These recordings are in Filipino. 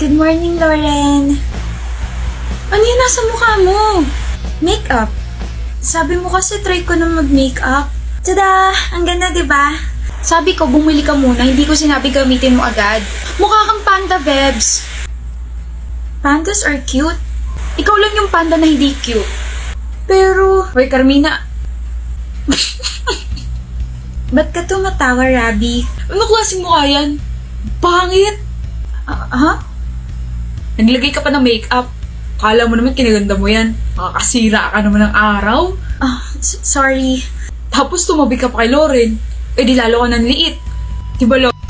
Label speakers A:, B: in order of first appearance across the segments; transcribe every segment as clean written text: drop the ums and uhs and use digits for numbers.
A: Good morning, Lauren. Ano yung nasa mukha mo? Makeup. Sabi mo kasi try ko na mag-makeup. Tada! Ang ganda, diba? Sabi ko, bumili ka muna. Hindi ko sinabi gamitin mo agad. Mukha kang panda, Bebs. Pandas are cute. Ikaw lang yung panda na hindi cute. Pero... Hoy, Carmina. Ba't ka tumatawa, Rabi? Ano klaseng mukha yan? Pangit! Ha? Naglagay ka pa ng makeup. Kala mo naman kinaganda mo yan. Makakasira ka naman ng araw. Sorry. Tapos tumabi ka pa kay Lauren. Eh di lalo ka ng liit. Diba, Lauren?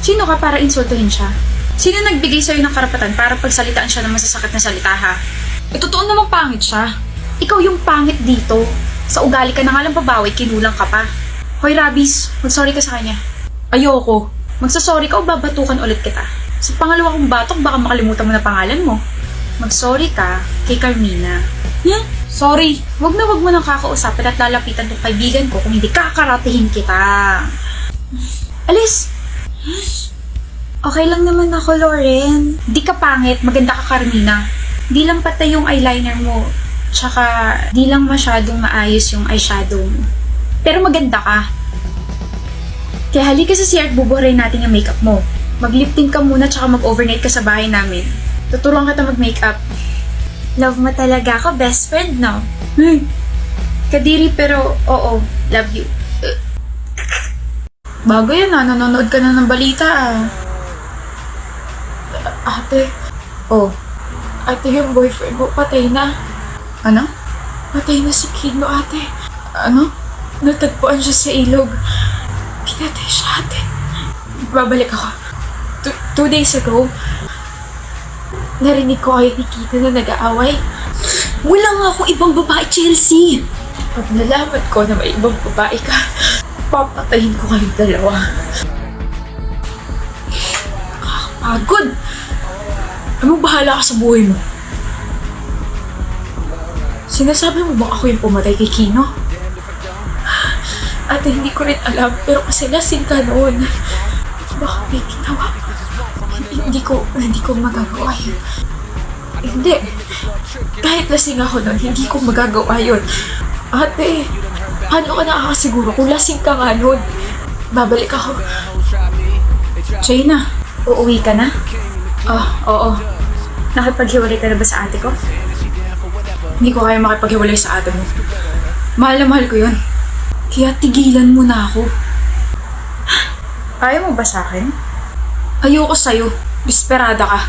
A: Sino ka para insultuhin siya? Sino nagbigay sa'yo ng karapatan para pagsalitaan siya ng masasakit na salita, ha? Eh, totoo namang pangit siya. Ikaw yung pangit dito. Sa ugali ka na nga lang babawi, kinulang ka pa. Hoy, Rabis, mag-sorry ka sa kanya. Ayoko. Magsasorry ka o babatukan ulit kita. Sa pangalawa kong batok, baka makalimutan mo na pangalan mo. Mag-sorry ka kay Carmina. Sorry. Wag mo nang kakausapin at lalapitan tong kaibigan ko kung hindi kakaratihin kita. Alis! Okay lang naman ako, Lauren. Di ka pangit, maganda ka, Carmina. Di lang patay yung eyeliner mo. Tsaka, di lang masyadong maayos yung eyeshadow mo. Pero maganda ka. Kaya halika sa CR at bubuharin natin yung makeup mo. Mag-lip tint ka muna tsaka mag-overnight ka sa bahay namin. Tuturuan kita mag-makeup. Love mo talaga ako, best friend, no? Kadiri pero, oo, love you. Bago yan ah, nanonood ka na ng balita ah. Ate. Oh. Ate, yung boyfriend mo, patay na. Ano? Patay na si Kino, ate. Ano? Natagpuan siya sa ilog. Pinatay siya, ate. Babalik ako. 2 days ago, narinig ko kayo ni Kino na nag-aaway. Wala nga akong ibang babae, Chelsea. Pag nalaman ko na may ibang babae ka, papatayin ko kayong dalawa. Pagod! Anong bahala ka sa buhay mo? Sinasabi mo bang ako yung pumatay kay Kino? Ate, hindi ko rin alam, pero kasi lasing ka noon. Baka may ginawa. Hindi ko magagawa yun. Hindi. Kahit lasing ako noon, hindi ko magagawa yun. Ate, paano ka nakakasiguro kung lasing ka nga noon? Babalik ako. Jaina, uuwi ka na? Oo. Nakipaghiwalay ka na ba sa ate ko? Hindi ko kaya makipaghiwalay sa ate mo. Mahal na mahal ko yun. Kaya tigilan mo na ako. Ayaw mo ba sa akin? Ayoko sa'yo. Desperada ka.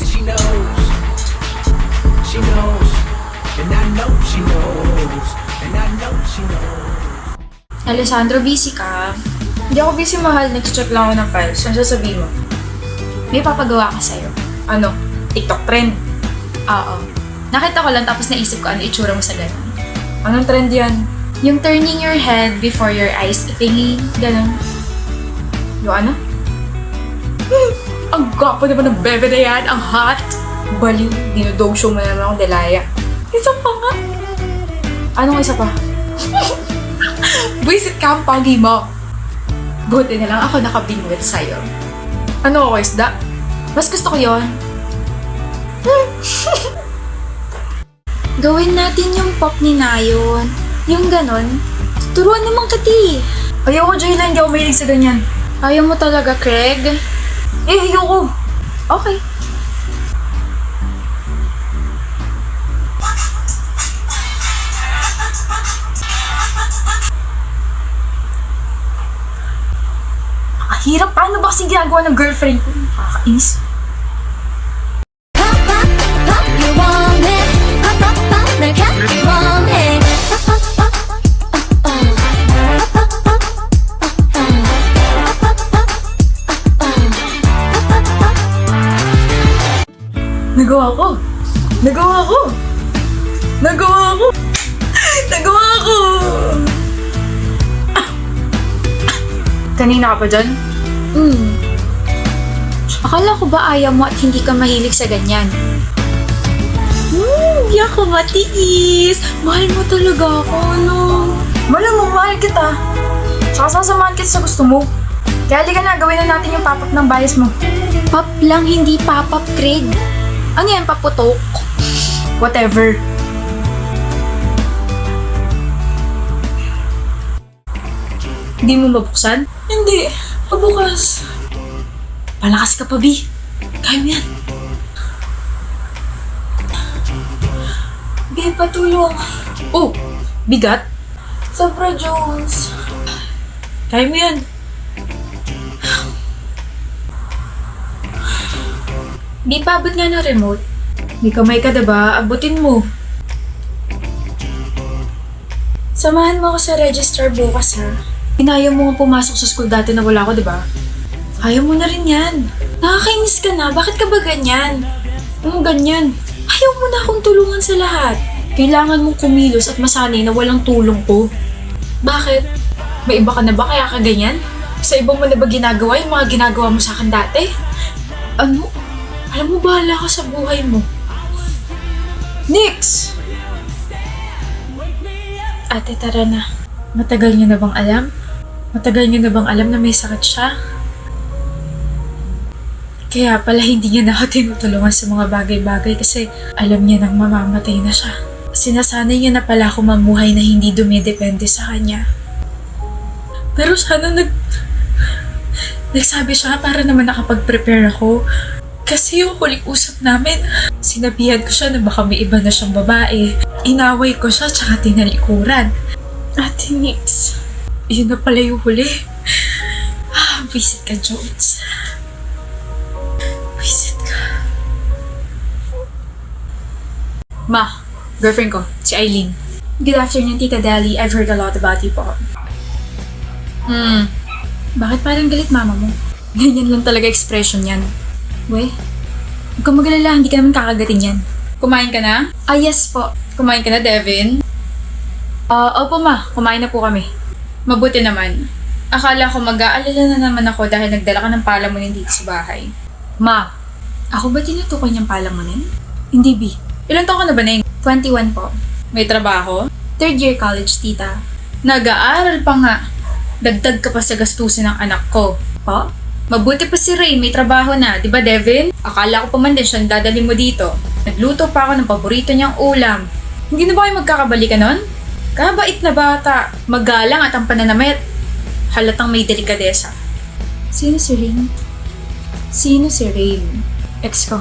B: She knows. She knows. And I know she knows. And I know she knows.
A: Alessandro, busy ka?
C: Hindi ako busy, mahal. Nag-check lang ako ng files. Ano sasabihin mo?
A: May papagawa ka sa'yo.
C: Ano? TikTok trend?
A: Oo. Nakita ko lang tapos naisip ko ano itsura mo sa ganun.
C: Anong trend yan?
A: Yung turning your head before your eyes thingy, ganun.
C: Yung ano?
A: Ang gwapo naman ng bebe na yan! Ang hot!
C: Baliw. Dinodog show mo naman akong Delaya.
A: Isa pa nga!
C: Anong isa pa?
A: Buisit ka ang pagi mo! Buti na lang ako nakabingwit sa'yo.
C: Ano ako, isda?
A: Mas gusto ko yon. Gawin natin yung pop ni Nayon. Yung ganon. Turuan naman kati.
C: Ayoko, Jayla. Hindi ako mahilig sa ganyan.
A: Ayaw mo talaga, Craig?
C: Ayoko.
A: Okay.
C: Hirap. Paano ba kasing ginagawa ng girlfriend ko? Nakakainis. Nagawa ko! Kanina ka pa dyan?
A: Akala ko ba ayaw mo at hindi ka mahilig sa ganyan? Di ako matiis. Mahal mo talaga ako, no?
C: Mahal mo, mahal kita. Tsaka sasamahan kita sa gusto mo. Kaya halika na, gawin na natin yung pop-up ng bias mo.
A: Pop lang, hindi pop-up, Craig. Ano yan, paputok?
C: Whatever.
A: Hindi mo mabuksan?
C: Hindi. Pabukas.
A: Palakas ka pa, B. Kaya mo yan.
C: Babe, patulong.
A: Oh, bigat.
C: Sobra, Jones.
A: Kaya mo yan. Di pa abot nga ng remote. May kamay ka, diba? Abutin mo.
C: Samahan mo ako sa register bukas, ha?
A: Pinaya mo nga pumasok sa school dati na wala ko, diba? Ayaw mo na rin yan.
C: Nakakainis ka na. Bakit ka ba ganyan?
A: Ano ganyan?
C: Ayaw mo na akong tulungan sa lahat.
A: Kailangan mong kumilos at masanay na walang tulong ko.
C: Bakit? May iba ka na ba kaya ka ganyan? Sa ibang mo na ba ginagawa yung mga ginagawa mo sa akin dati?
A: Ano?
C: Alam mo, bahala ka sa buhay mo.
A: Nix!
C: Ate, tara na. Matagal niyo na bang alam? Matagal niyo na bang alam na may sakit siya? Kaya pala hindi niya na ako tinutulungan sa mga bagay-bagay kasi alam niya nang mamamatay na siya. Sinasanay niya na pala ako mamuhay na hindi dumidepende sa kanya. Pero sana nagsabi siya para naman nakapag-prepare ako. Kasi yung huling usap namin, sinabihan ko siya na baka may iba na siyang babae. Inaway ko siya tsaka tinalikuran.
A: Ate Nix.
C: Yun na pala yung huli. Visit ka, Jones. Visit ka.
A: Ma, girlfriend ko, si Eileen.
C: Good afternoon, Tita Dali. I've heard a lot about you po.
A: Bakit parang galit mama mo?
C: Ganyan lang talaga expression yan.
A: We, huwag kang magalala, hindi ka naman kakagatin yan.
C: Kumain ka na?
A: Yes po.
C: Kumain ka na, Devin?
A: Opo ma, kumain na po kami.
C: Mabuti naman. Akala ko mag-aalala na naman ako dahil nagdala ka ng palamunin dito sa bahay.
A: Ma, ako ba tinutukoy niyang palamunin?
C: Hindi, B. Ilan taon ka na ba, Neng?
A: 21 po.
C: May trabaho?
A: 3rd year college, tita.
C: Nag-aaral pa nga. Dagdag ka pa sa gastusin ng anak ko.
A: Po?
C: Mabuti pa si Ray, may trabaho na, di ba Devin? Akala ko pa man din siya dadalhin mo dito. Nagluto pa ako ng paborito niyang ulam. Hindi na ba kayo magkakabalikan nun? Kabait na bata, magalang at ang pananamit. Halatang may delikadesa.
A: Sino si Rain? Sino si Rain?
C: Ex ko.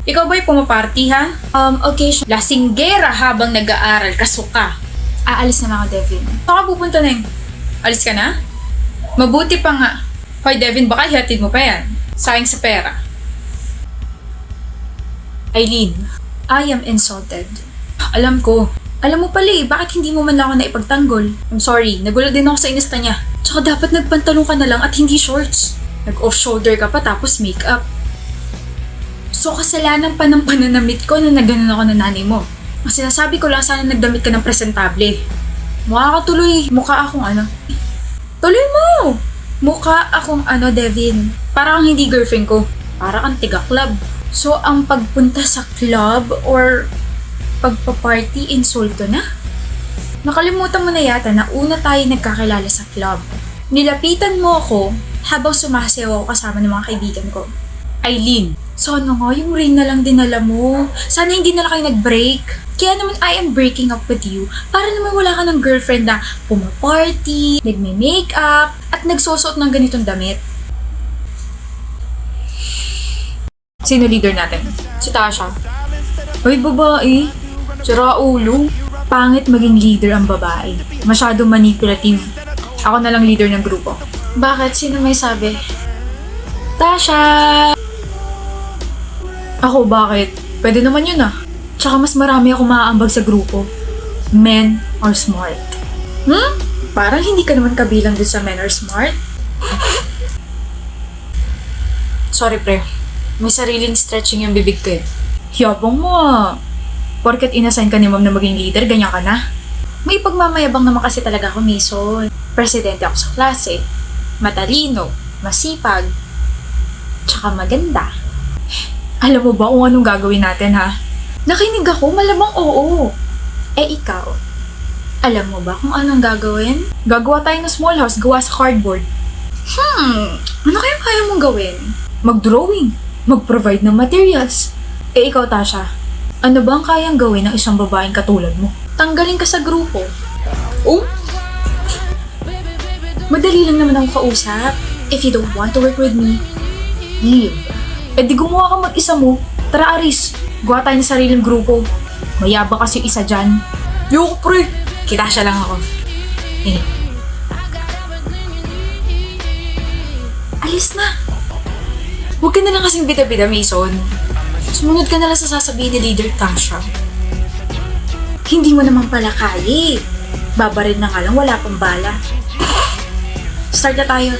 C: Ikaw ba'y pumaparty ha?
A: Occasion.
C: Lasinggera habang nag-aaral, kasuka.
A: Aalis na ako, Devin.
C: Saan ka pupunta, Neng? Alis ka na? Mabuti pa nga. Hoy Devin, baka hihatid mo pa yan. Sayang sa pera.
A: Eileen, I am insulted.
C: Alam ko. Alam mo pala bakit hindi mo man lang ako naipagtanggol? I'm sorry, nagulat din ako sa inista niya. Tsaka dapat nagpantalong ka na lang at hindi shorts. Nag-off-shoulder ka pa tapos makeup. So kasalanan pa ng pananamit ko na naganon ako ng nanay mo. Ang sinasabi ko lang sana nagdamit ka ng presentable. Mukha ka tuloy. Mukha akong ano. Tuloy mo! Mukha akong ano, Devin. Para kang hindi girlfriend ko. Para kang tiga-club. So, ang pagpunta sa club or pagpa-party, insulto na? Nakalimutan mo na yata na una tayo nagkakilala sa club. Nilapitan mo ako habang sumasayaw ako kasama ng mga kaibigan ko.
A: Eileen,
C: Sana nga, yung ring na lang dinala mo. Sana hindi na lang kayo nag-break. Kaya naman I am breaking up with you para naman wala ka ng girlfriend na pumaparty, nagme-makeup, at nagsusuot ng ganitong damit. Sino leader natin?
A: si Tasha.
C: Ay, babae. Sira ulo. Pangit maging leader ang babae. Masyadong manipulative. Ako na lang leader ng grupo.
A: Bakit? Sino may sabi?
C: Tasha! Ako, bakit? Pwede naman yun ah. Tsaka mas marami ako maaambag sa grupo. Men or smart. Parang hindi ka naman kabilang dun sa men or smart. Sorry pre, may sariling stretching yung bibig ko eh. Yabang mo ah. Porket inassign ka ni ma'am na maging leader, ganyan ka na. May pagmamayabang naman kasi talaga ako, Mason. Presidente ako sa klase. Matalino, masipag, tsaka maganda. Alam mo ba kung anong gagawin natin ha? Nakinig ako, malamang oo. Eh ikaw, alam mo ba kung anong gagawin? Gagawa tayo ng small house gawa sa cardboard. Ano kaya kaya mong gawin? Mag-drawing, mag-provide ng materials. Eh ikaw, Tasha, ano ba ang kayang gawin ng isang babaeng katulad mo? Tanggalin ka sa grupo. Oh? Madali lang naman ako kausap. If you don't want to work with me, leave. Eh di gumawa ka mag-isa mo. Tara, Aris, gawa tayo ng sariling grupo. Mayaba kasi isa dyan. Yoko, pre. Kita siya lang ako. Eh. Alis na. Huwag ka na lang kasing bida-bida, Mason. Sumunod ka na lang sa sasabihin ni Leader Tasha. Hindi mo naman pala kaya eh. Babaril na nga lang, wala pang bala. Start na tayo.